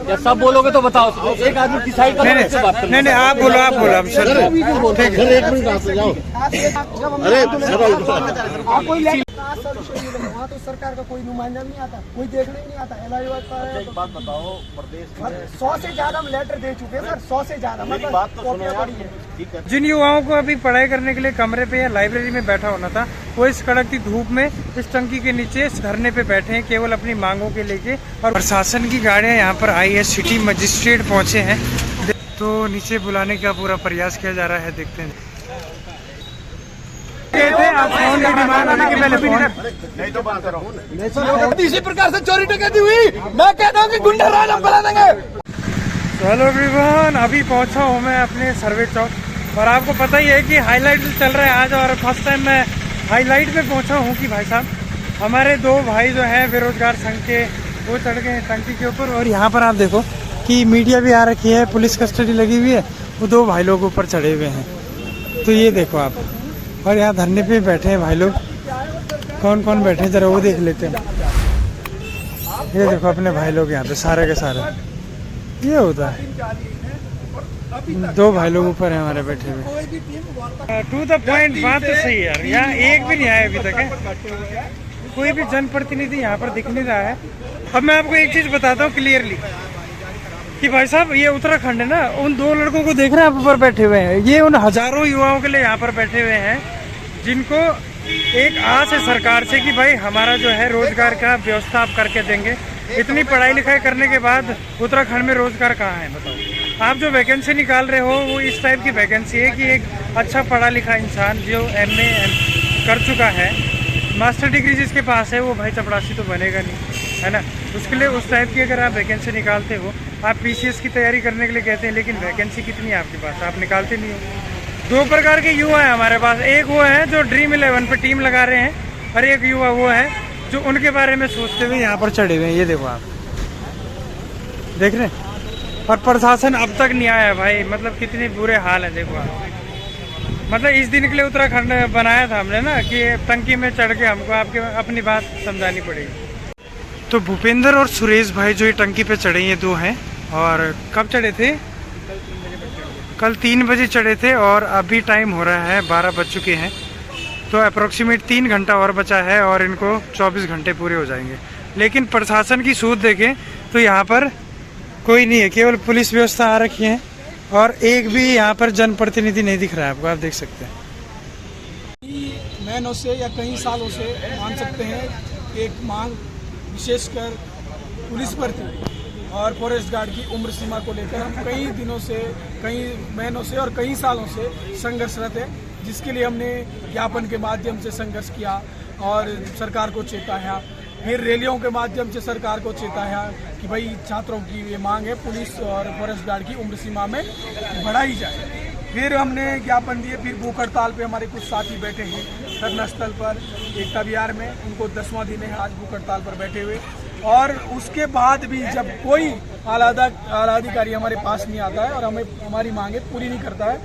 या सब बोलोगे तो बताओ, एक आदमी डिसाइड करो। नहीं आप बोलो आप ठीक है। अरे वहाँ तो सरकार का कोई नुमाइंदा नहीं आता, कोई देखने ही नहीं आता। एक बात बताओ, प्रदेश में 100 से ज्यादा हम लेटर दे चुके हैं सर, 100 से ज्यादा। मेरी बात तो सुनो यार, ठीक है। जिन युवाओं को अभी पढ़ाई करने के लिए कमरे पे या लाइब्रेरी में बैठा होना था, वो इस कड़कती धूप में इस टंकी के नीचे इस धरने पे बैठे हैं केवल अपनी मांगों के लेके। और प्रशासन की गाड़ियां यहाँ पर आई है, सिटी मजिस्ट्रेट पहुंचे हैं, तो नीचे बुलाने का पूरा प्रयास किया जा रहा है। देखते हैं आप फोन की डिमांड आने के पहले नहीं तो बात करो। इसी प्रकार से चोरी डकैती हुई, मैं कहता हूँ कि गुंडा राज हम बना देंगे। हेलो एवरीवन, अभी पहुंचा हूँ मैं अपने सर्वे चौक और आपको पता ही है कि हाईलाइट चल रहा है आज। और फर्स्ट टाइम मैं हाईलाइट में पहुंचा हूँ कि भाई साहब हमारे दो भाई जो हैं बेरोजगार संघ के, वो चढ़ गए हैं टंकी के ऊपर। और यहाँ पर आप देखो कि मीडिया भी आ रखी है, पुलिस कस्टडी लगी हुई है, वो दो भाई लोग ऊपर चढ़े हुए हैं। तो ये देखो आप, और यहाँ धरने पे बैठे हैं भाई लोग। कौन कौन बैठे हैं जरा वो देख लेते हैं। ये देखो अपने भाई लोग यहाँ पे सारे के सारे, ये होता है। दो भाई लोग ऊपर हैं हमारे बैठे हुए। टू द पॉइंट, बात तो सही है यार। यहाँ एक भी नहीं आया अभी तक है, कोई भी जनप्रतिनिधि यहाँ पर दिख नहीं रहा है। अब मैं आपको एक चीज बताता हूँ क्लियरली कि भाई साहब ये उत्तराखंड है ना, उन दो लड़कों को देख रहे हैं आप ऊपर बैठे हुए हैं, ये उन हजारों युवाओं के लिए यहाँ पर बैठे हुए हैं जिनको एक आस है सरकार से कि भाई हमारा जो है रोजगार का व्यवस्था आप करके देंगे। इतनी पढ़ाई लिखाई करने के बाद उत्तराखंड में रोजगार कहाँ है बताओ। आप जो वैकेंसी निकाल रहे हो वो इस टाइप की वैकेंसी है कि एक अच्छा पढ़ा लिखा इंसान जो MA कर चुका है, मास्टर डिग्री जिसके पास है, वो भाई चपरासी तो बनेगा नहीं, है ना। उसके लिए उस टाइप की अगर आप वैकेंसी निकालते हो, आप PCS की तैयारी करने के लिए कहते हैं, लेकिन वैकेंसी कितनी है आपके पास, आप निकालते नहीं हो। दो प्रकार के युवा हैं हमारे पास, एक वो है जो ड्रीम 11 पे टीम लगा रहे हैं, और एक युवा वो है जो उनके बारे में सोचते हुए यहाँ पर चढ़े हुए हैं। ये देखो आप देख रहे हैं, और प्रशासन अब तक नहीं आया भाई। मतलब कितने बुरे हाल है देखो आप। मतलब इस दिन के लिए उत्तराखंड बनाया था हमने ना कि टंकी में चढ़ के हमको आपके अपनी बात समझानी पड़ेगी। तो भूपेंद्र और सुरेश भाई जो ये टंकी पे चढ़े, ये दो हैं। और कब चढ़े थे? कल 3 बजे चढ़े थे, और अभी टाइम हो रहा है 12 बज चुके हैं। तो अप्रोक्सीमेट 3 घंटा और बचा है और इनको 24 घंटे पूरे हो जाएंगे। लेकिन प्रशासन की सूझ देखें तो यहाँ पर कोई नहीं है, केवल पुलिस व्यवस्था आ रखी है, और एक भी यहाँ पर जनप्रतिनिधि नहीं दिख रहा है आपको, आप देख सकते हैं। महीनों से या कई सालों से मान सकते हैं एक मांग, विशेषकर पुलिस भर्ती और फॉरेस्ट गार्ड की उम्र सीमा को लेकर हम कई दिनों से, कई महीनों से और कई सालों से संघर्षरत है, जिसके लिए हमने ज्ञापन के माध्यम से संघर्ष किया और सरकार को चेताया, फिर रैलियों के माध्यम से सरकार को चेताया कि भाई छात्रों की ये मांग है पुलिस और फॉरेस्ट गार्ड की उम्र सीमा में बढ़ाई जाए। फिर हमने ज्ञापन दिए, फिर भूख हड़ताल पे हमारे कुछ साथी बैठे हैं धरना स्थल पर एकता विहार में, उनको 10वां दिन है आज भूख हड़ताल पर बैठे हुए। और उसके बाद भी जब कोई आला अधिकारी हमारे पास नहीं आता है और हमें हमारी मांगे पूरी नहीं करता है,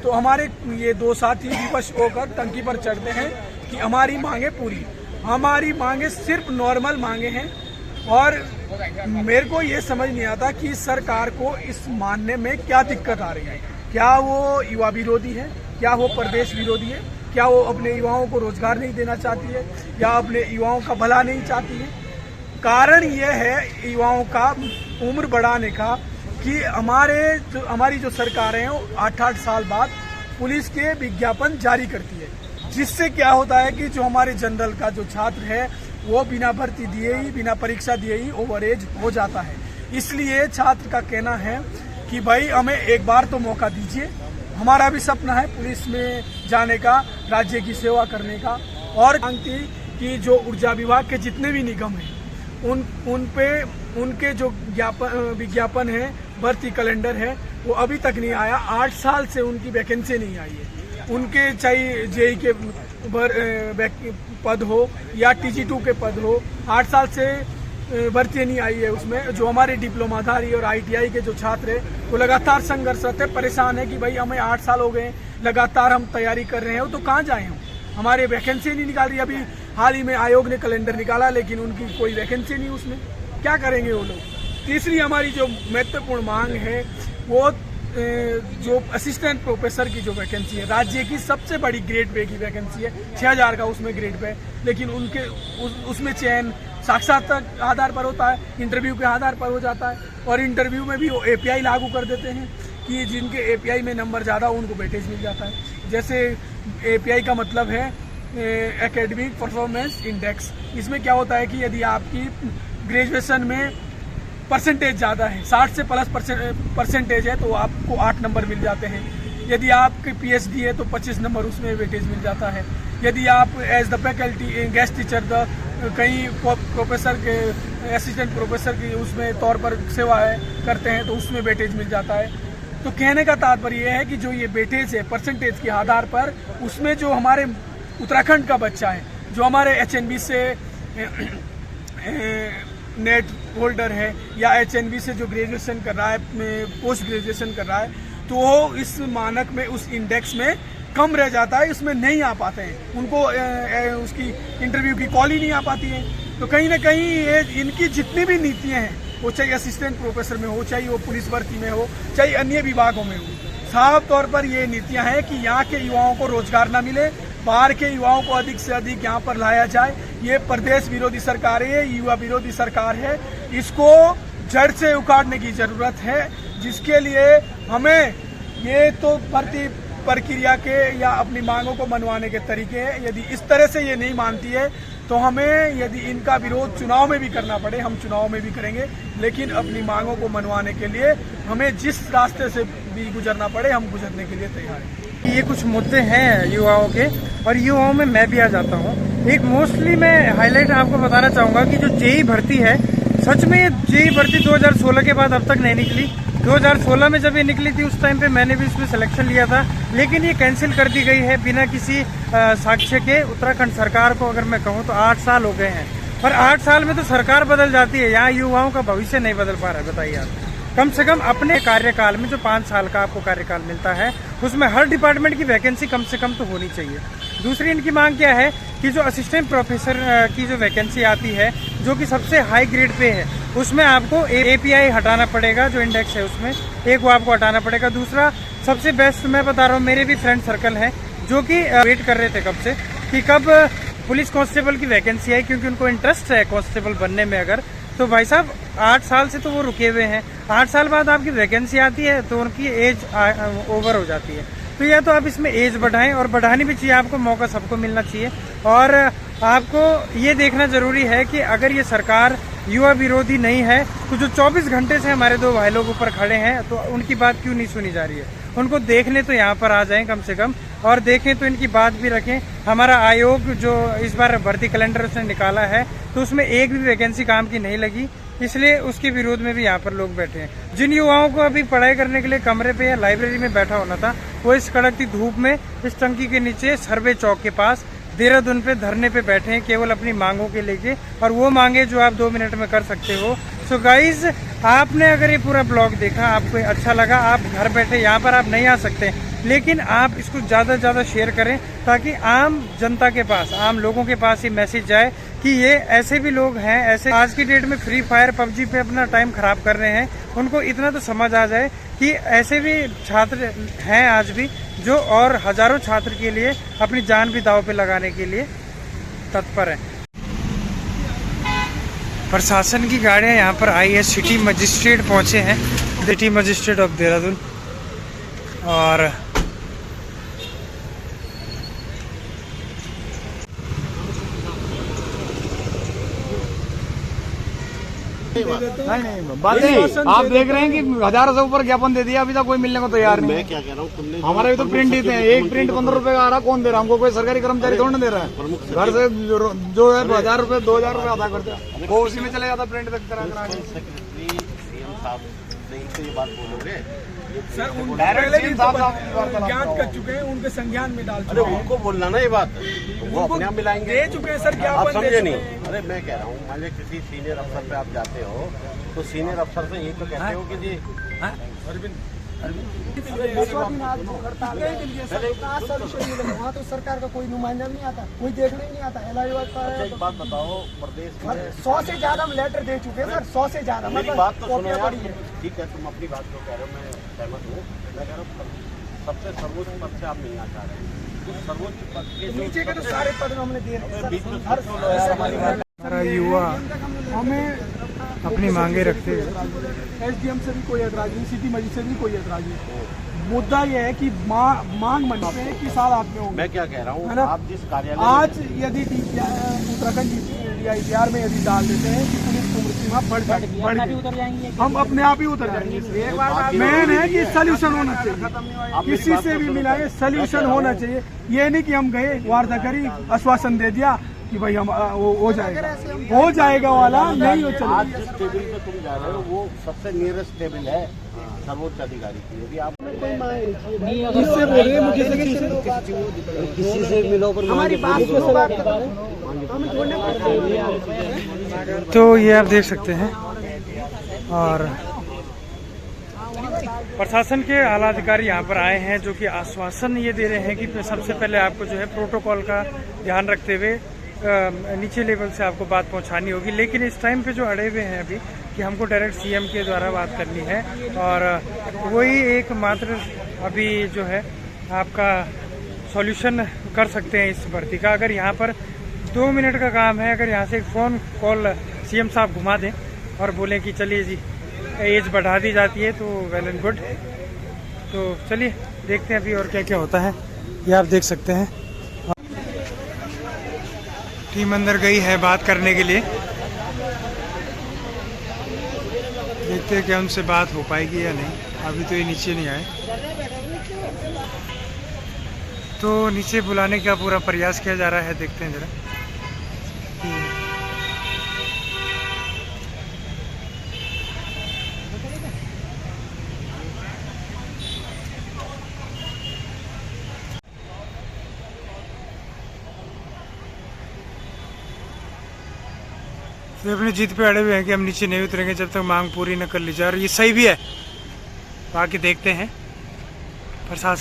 तो हमारे ये दो साथी विवश होकर टंकी पर चढ़ते हैं कि हमारी मांगे पूरी। हमारी मांगे सिर्फ नॉर्मल मांगे हैं, और मेरे को ये समझ नहीं आता कि सरकार को इस मानने में क्या दिक्कत आ रही है। क्या वो युवा विरोधी है, क्या वो प्रदेश विरोधी है, क्या वो अपने युवाओं को रोजगार नहीं देना चाहती है, या अपने युवाओं का भला नहीं चाहती है। कारण यह है युवाओं का उम्र बढ़ाने का कि हमारी जो सरकार है वो 8-8 साल बाद पुलिस के विज्ञापन जारी करती है, जिससे क्या होता है कि जो हमारे जनरल का जो छात्र है वो बिना भर्ती दिए ही, बिना परीक्षा दिए ही ओवर एज हो जाता है। इसलिए छात्र का कहना है कि भाई हमें एक बार तो मौका दीजिए, हमारा भी सपना है पुलिस में जाने का, राज्य की सेवा करने का। और मांगती कि जो ऊर्जा विभाग के जितने भी निगम हैं उन पे उनके जो विज्ञापन है, भर्ती कैलेंडर है, वो अभी तक नहीं आया। 8 साल से उनकी वैकेंसी नहीं आई है। उनके चाहे JEE के पद हो या TG2 के पद हो, 8 साल से भर्ती नहीं आई है उसमें। जो हमारे डिप्लोमाधारी और ITI के जो छात्र है वो लगातार संघर्षरत है, परेशान है कि भाई हमें 8 साल हो गए, लगातार हम तैयारी कर रहे हैं, तो कहाँ जाए हम, हमारे वैकेंसी नहीं निकाल रही। अभी हाल ही में आयोग ने कैलेंडर निकाला, लेकिन उनकी कोई वैकेंसी नहीं उसमें, क्या करेंगे वो लोग। तीसरी हमारी जो महत्वपूर्ण मांग है वो जो असिस्टेंट प्रोफेसर की जो वैकेंसी है, राज्य की सबसे बड़ी ग्रेड पे की वैकेंसी है, 6000 का उसमें ग्रेड पे, लेकिन उनके उसमें चयन साक्षात्कार आधार पर होता है, इंटरव्यू के आधार पर हो जाता है, और इंटरव्यू में भी वो एपीआई लागू कर देते हैं कि जिनके एपीआई में नंबर ज़्यादा उनको वेटेज मिल जाता है। जैसे एपीआई का मतलब है एकेडमिक परफॉर्मेंस इंडेक्स। इसमें क्या होता है कि यदि आपकी ग्रेजुएशन में परसेंटेज ज़्यादा है, 60 से प्लस परसेंटेज है, तो आपको 8 नंबर मिल जाते हैं। यदि आपकी पीएचडी है तो 25 नंबर उसमें वेटेज मिल जाता है। यदि आप as the faculty guest teacher द कहीं प्रोफेसर के असिस्टेंट प्रोफेसर की उसमें तौर पर सेवा करते हैं तो उसमें वेटेज मिल जाता है। तो कहने का तात्पर्य यह है कि जो ये वेटेज है परसेंटेज के आधार पर, उसमें जो हमारे उत्तराखंड का बच्चा है, जो हमारे एचएनबी से नेट होल्डर है या एचएनबी से जो ग्रेजुएशन कर रहा है, पोस्ट ग्रेजुएशन कर रहा है, तो वो इस मानक में, उस इंडेक्स में कम रह जाता है, इसमें नहीं आ पाते हैं, उनको उसकी इंटरव्यू की कॉल ही नहीं आ पाती है। तो कहीं ना कहीं ये इनकी जितनी भी नीतियां हैं, वो चाहे असिस्टेंट प्रोफेसर में हो, चाहे वो पुलिस भर्ती में हो, चाहे अन्य विभागों में हो, साफ तौर पर ये नीतियां हैं कि यहाँ के युवाओं को रोजगार ना मिले, बाहर के युवाओं को अधिक से अधिक यहाँ पर लाया जाए। ये प्रदेश विरोधी सरकार है, युवा विरोधी सरकार है, इसको जड़ से उखाड़ने की जरूरत है, जिसके लिए हमें ये तो भर्ती प्रक्रिया के या अपनी मांगों को मनवाने के तरीके हैं। यदि इस तरह से ये नहीं मानती है तो हमें, यदि इनका विरोध चुनाव में भी करना पड़े, हम चुनाव में भी करेंगे, लेकिन अपनी मांगों को मनवाने के लिए हमें जिस रास्ते से भी गुजरना पड़े, हम गुजरने के लिए तैयार हैं। ये कुछ मुद्दे हैं युवाओं के, और युवाओं में मैं भी आ जाता हूँ। एक मोस्टली मैं हाईलाइट आपको बताना चाहूँगा कि जो जेई भर्ती है, सच में जेई भर्ती 2016 के बाद अब तक नहीं निकली। 2016 में जब ये निकली थी उस टाइम पे मैंने भी इसमें सिलेक्शन लिया था, लेकिन ये कैंसिल कर दी गई है बिना किसी साक्ष्य के। उत्तराखंड सरकार को अगर मैं कहूँ तो 8 साल हो गए हैं, पर 8 साल में तो सरकार बदल जाती है, यहाँ युवाओं का भविष्य नहीं बदल पा रहा है। बताइए आप, कम से कम अपने कार्यकाल में जो 5 साल का आपको कार्यकाल मिलता है, उसमें हर डिपार्टमेंट की वैकेंसी कम से कम तो होनी चाहिए। दूसरी इनकी मांग क्या है कि जो असिस्टेंट प्रोफेसर की जो वैकेंसी आती है, जो कि सबसे हाई ग्रेड पे है, उसमें आपको एपीआई हटाना पड़ेगा, जो इंडेक्स है उसमें एक वो आपको हटाना पड़ेगा। दूसरा सबसे बेस्ट मैं बता रहा हूँ, मेरे भी फ्रेंड सर्कल हैं जो कि वेट कर रहे थे कब से कि कब पुलिस कांस्टेबल की वैकेंसी आई, क्योंकि उनको इंटरेस्ट है कांस्टेबल बनने में। अगर तो भाई साहब 8 साल से तो वो रुके हुए हैं, 8 साल बाद आपकी वैकेंसी आती है तो उनकी एज ओवर हो जाती है। तो या तो आप इसमें एज बढ़ाएं, और बढ़ानी भी चाहिए, आपको मौका सबको मिलना चाहिए। और आपको ये देखना जरूरी है कि अगर ये सरकार युवा विरोधी नहीं है तो जो 24 घंटे से हमारे 2 भाई लोग ऊपर खड़े हैं, तो उनकी बात क्यों नहीं सुनी जा रही है। उनको देखने तो यहाँ पर आ जाएं कम से कम, और देखें तो इनकी बात भी रखें। हमारा आयोग जो इस बार भर्ती कैलेंडर उसने निकाला है, तो उसमें एक भी वैकेंसी काम की नहीं लगी, इसलिए उसके विरोध में भी यहाँ पर लोग बैठे हैं। जिन युवाओं को अभी पढ़ाई करने के लिए कमरे पे या लाइब्रेरी में बैठा होना था, वो इस कड़कती धूप में इस टंकी के नीचे सर्वे चौक के पास देहरादून पे धरने पे बैठे हैं, केवल अपनी मांगों के लेके, और वो मांगे जो आप 2 मिनट में कर सकते हो। सो गाइज, आपने अगर ये पूरा ब्लॉग देखा, आपको अच्छा लगा, आप घर बैठे यहाँ पर आप नहीं आ सकते, लेकिन आप इसको ज़्यादा से ज़्यादा शेयर करें, ताकि आम जनता के पास, आम लोगों के पास ये मैसेज जाए कि ये ऐसे भी लोग हैं, ऐसे आज की डेट में फ्री फायर पबजी पे अपना टाइम खराब कर रहे हैं, उनको इतना तो समझ आ जाए कि ऐसे भी छात्र हैं आज भी जो और हजारों छात्र के लिए अपनी जान भी दांव पे लगाने के लिए तत्पर हैं। प्रशासन की गाड़ियां यहाँ पर आई है, सिटी मजिस्ट्रेट पहुंचे हैं, सिटी मजिस्ट्रेट ऑफ देहरादून। और नहीं बातें आप देख रहे हैं कि 1000 से ऊपर ज्ञापन दे दिया, अभी तक कोई मिलने को तैयार नहीं। मैं क्या कह रहा हूँ, तुमने हमारे भी तो प्रिंट देते हैं, एक प्रिंट 15 रुपए का आ रहा, कौन दे रहा हमको? कोई सरकारी कर्मचारी थोड़ा ना दे रहा है। घर से जो है 1000 रुपए 2000 रुपए अदा करते हैं, वो उसी में चले जाता प्रिंट तक करा। ये बात बोलोगे सर, उन पहले भी ज्ञात कर चुके हैं, उनके संज्ञान में डाल चुके हैं। उनको बोलना ना ये बात, वो अपने आप मिलाएंगे। दे चुके हैं सर, आप ज्ञापन समझे नहीं। अरे मैं कह रहा हूँ, मान लीजिए किसी सीनियर अफसर पे आप जाते हो, तो सीनियर अफसर से ये तो कहते हो कि जी वहाँ तो सरकार का कोई नुमाइंदा नहीं आता, कोई देखने ही नहीं आता। एक बात बताओ, प्रदेश में 100 से ज्यादा हम लेटर दे चुके हैं सर, 100 से ज्यादा। मेरी बात तो सुनो यार, ठीक है तुम अपनी बात को कह रहे हो, मैं सहमत हूँ। मैं कह रहा हूँ सबसे सर्वोच्च पद से आप मिलना चाह रहे हैं, तो सर्वोच्च पद के जो नीचे के तो सारे पद हमने दे बीच में हमारा युवा हमें अपनी मांगे रखते हुए एसडीएम से भी कोई ऐतराज नहीं, सिटी मजिस्ट्रेट से भी कोई ऐतराज नहीं। मुद्दा यह है कि मांग मंच में किस हाल आप में होंगे। मैं क्या कह रहा हूँ, है ना? आप जिस कार्यालय आज यदि उत्तराखंड DIPR में यदि डाल देते हैं कि पुलिस उम्र सीमा बढ़ जाएगी, हम अपने आप ही उतर जाएंगे। मेन है कि सोल्यूशन होना चाहिए, किसी से भी मिलाए सोल्यूशन होना चाहिए। ये नहीं कि हम गए वार्ता करी, आश्वासन दे दिया कि भाई हम वो हो जाएगा वाला नहीं हो आज चलेगा। जिस टेबल पे तुम जा रहे हो वो सबसे नियरेस्ट टेबल है सर्वोच्च अधिकारी की। यदि आप किससे बोल रहे हैं, मुझे किसी से मिलो पर हमारी बात सुनो, बात करो। तो ये आप देख सकते हैं। और प्रशासन के आला अधिकारी यहाँ पर आए हैं जो कि आश्वासन ये दे रहे हैं कि सबसे पहले आपको जो है प्रोटोकॉल का ध्यान रखते हुए नीचे लेवल से आपको बात पहुंचानी होगी। लेकिन इस टाइम पे जो अड़े हुए हैं अभी कि हमको डायरेक्ट CM के द्वारा बात करनी है, और वही एकमात्र अभी जो है आपका सॉल्यूशन कर सकते हैं इस भर्ती का। अगर यहाँ पर 2 मिनट का काम है, अगर यहाँ से एक फ़ोन कॉल CM साहब घुमा दें और बोलें कि चलिए जी एज बढ़ा दी जाती है, तो वेल एंड गुड। तो चलिए देखते हैं अभी और क्या क्या होता है। ये आप देख सकते हैं टीम अंदर गई है बात करने के लिए। देखते हैं क्या उनसे बात हो पाएगी या नहीं। अभी तो ये नीचे नहीं आए, तो नीचे बुलाने का पूरा प्रयास किया जा रहा है। देखते हैं जरा। तो अपनी जीत पे अड़े हुए हैं कि हम नीचे नहीं उतरेंगे जब तक मांग पूरी न कर ली जाए, और ये सही भी है। बाकी देखते हैं प्रशासन।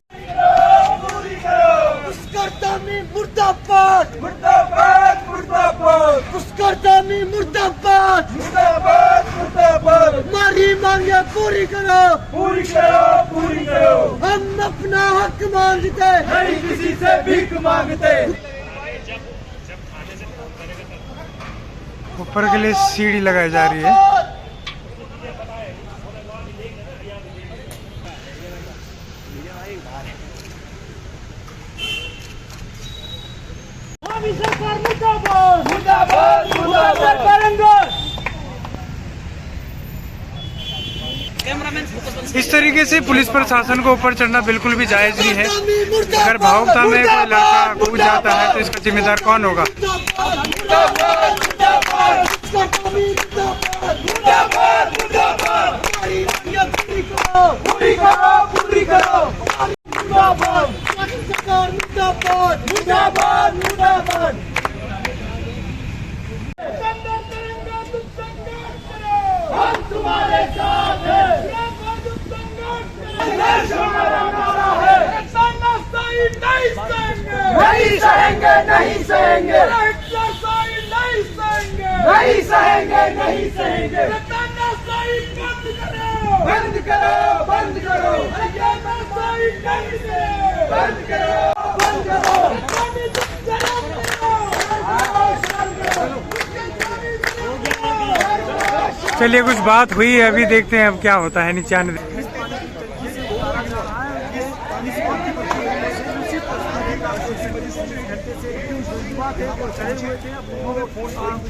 मुर्दाबाद मुर्दाबाद मुर्दाबाद, मुस्करदामी मुर्दाबाद मुर्दाबाद मुर्दाबाद। हमारी मांगे पूरी करो, पूरी करो, पूरी करो। हम अपना हक मांगते नहीं, किसी से भीख मांगते। ऊपर के लिए सीढ़ी लगाई जा रही है। इस तरीके से पुलिस प्रशासन को ऊपर चढ़ना बिल्कुल भी जायज नहीं है। अगर भावुकता में कोई लड़का कूद जाता है तो इसका जिम्मेदार कौन होगा? हम तुम्हारे साथ हैं, नहीं सहेंगे, नहीं सहेंगे, नहीं सहेंगे, नहीं सहेंगे। बंद करो, बंद करो, बंद करो, बंद करो। चलिए कुछ बात हुई है, अभी देखते हैं अब क्या होता है। नीचे आने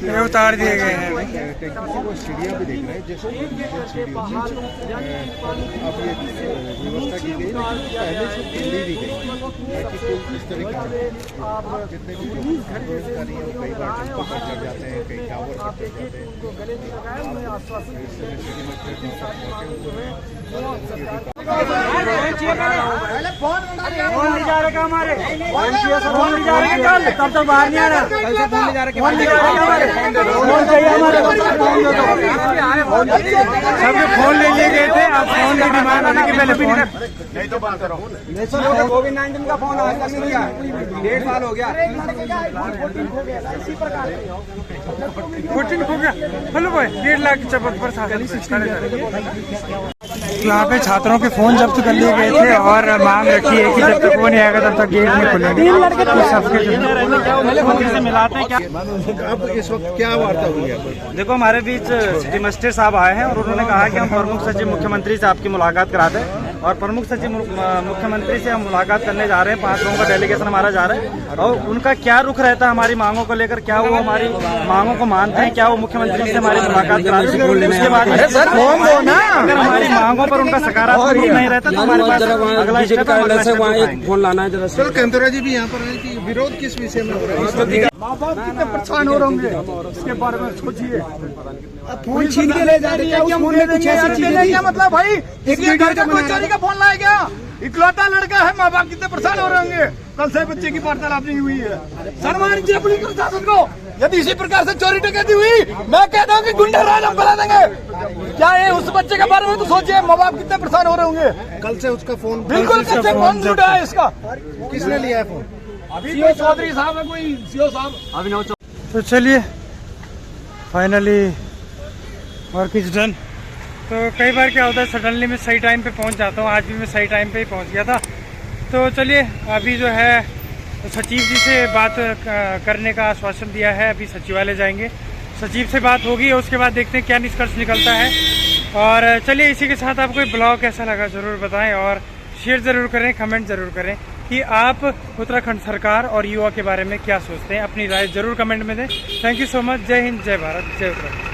ये उतार दिए गए हैं। सीढ़ियाँ भी देख रहे हैं, जैसे अब ये व्यवस्था की गई है, पहले से दिल्ली भी गई ताकि कोई इस तरह का जितने भी आंदोलनकारी हैं कई बार छतों पर चढ़ जाते हैं, कई टावर पर चढ़ जाते हैं। फोन नहीं जा रहा हमारे, फोन नहीं जा रहा कल, तब तक बाहर नहीं आ रहा। फोन नहीं जा रहा हमारे, फोन चाहिए हमारे। सबके फोन ले लिए गए थे। अब फोन की डिमांड आने के पहले फोन कोविड-19 का फोन आज तक नहीं किया, 1.5 साल हो गया। 14 हो गया। हेलो भाई, 1.5 लाख चपत पर यहाँ पे छात्रों के फोन जब्त कर लिए गए थे और मांग रखी है कि जब तक वो नहीं आएगा तब तक गेट नहीं खुलेंगे। मिलाते हैं क्या? अब इस वक्त क्या वार्ता हुई है? देखो, हमारे बीच सिटी मजिस्ट्रेट साहब आए हैं और उन्होंने कहा कि हम प्रमुख सचिव मुख्यमंत्री से आपकी मुलाकात कराते हैं और प्रमुख सचिव मुख्यमंत्री से हम मुलाकात करने जा रहे हैं। 5 लोगों का डेलीगेशन हमारा जा रहा है और उनका क्या रुख रहता है हमारी मांगों को लेकर, क्या वो हमारी मांगों को मानते हैं, क्या वो मुख्यमंत्री से हमारी मुलाकात कराते हैं। उसके बाद अगर हमारी मांगों पर उनका सकारात्मक नहीं रहता तो हमारे पास अगला स्टेप फोन लाना है जरा। चलो कंतरा जी भी यहाँ पर है कि विरोध किस विषय में हो रहा है? माँ बाप कितने परेशान हो रहे होंगे इसके बारे में सोचिए। फोन छीन के ले जा रहे हैं, फोन में कुछ ऐसी चीजें नहीं। क्या मतलब भाई, इसलिए घर का कोई चोरी का फोन लाया क्या? इकलौता लड़का है, माँ बाप कितने परेशान हो रहे होंगे। कल से बच्चे की वार्तालाप नहीं हुई है। सम्मान दीजिए पुलिस प्रशासन को। यदि इसी प्रकार से चोरी डकैती हुई, मैं कहता हूँ कि गुंडा राज हम फैला देंगे। क्या ये उस बच्चे के बारे में तो सोचिए, माँ बाप कितने परेशान हो रहे होंगे। कल से उसका फोन बिल्कुल कल से फोन लूटा है इसका। किसने लिया है फोन? अभी कोई चौधरी साहब है, कोई सीओ साहब। तो चलिए फाइनली वर्क इज डन। तो कई बार क्या होता है, सडनली मैं सही टाइम पे पहुंच जाता हूं। आज भी मैं सही टाइम पे ही पहुंच गया था। तो चलिए, अभी जो है सचिव जी से बात करने का आश्वासन दिया है। अभी सचिवालय जाएंगे, सचिव से बात होगी और उसके बाद देखते हैं क्या निष्कर्ष निकलता है। और चलिए, इसी के साथ आपको ब्लॉग कैसा लगा ज़रूर बताएं और शेयर ज़रूर करें, कमेंट ज़रूर करें कि आप उत्तराखंड सरकार और युवा के बारे में क्या सोचते हैं। अपनी राय ज़रूर कमेंट में दें। Thank you so much. जय हिंद, जय भारत, जय उत्तराखंड।